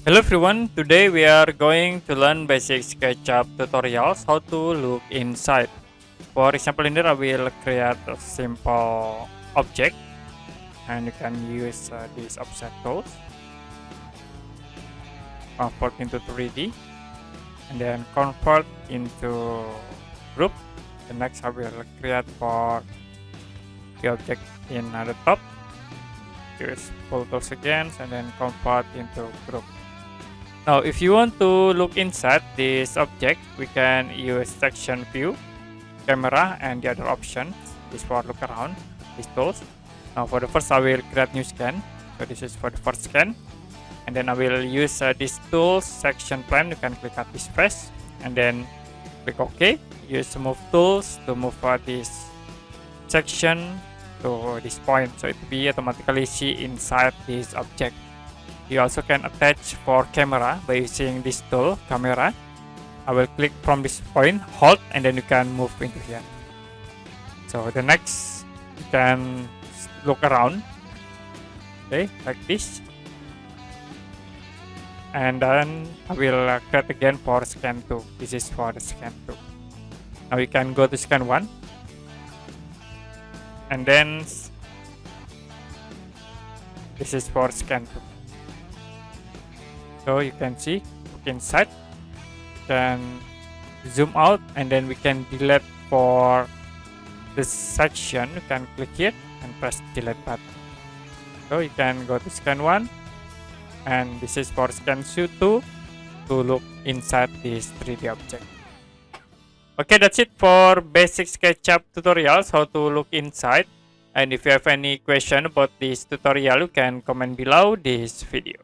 Hello everyone, today we are going to learn basic SketchUp tutorials how to look inside. For example, in here I will create a simple object and you can use these offset tools, convert into 3D and then convert into group. The next I will create for the object in the top, use pull tools again and then convert into group. Now, if you want to look inside this object, we can use section view, camera, and the other options is for look around these tools. Now, for the first, I will create new scan. So this is for the first scan, and then I will use this tool section plane. You can click at this face, and then click OK. Use move tools to move this section to this point, so it will be automatically see inside this object. You also can attach for camera by using this tool, camera. I will click from this point, hold, and then you can move into here. So the next, you can look around, okay, like this. And then I will create again for scan 2. This is for the scan 2. Now you can go to scan 1. And then this is for scan 2. So you can see, look inside, you can zoom out, and then we can delete for this section. You can click here and press delete button. So you can go to scan 1, and this is for scan 2 to look inside this 3D object. Okay, that's it for basic SketchUp tutorials, how to look inside. And if you have any question about this tutorial, you can comment below this video.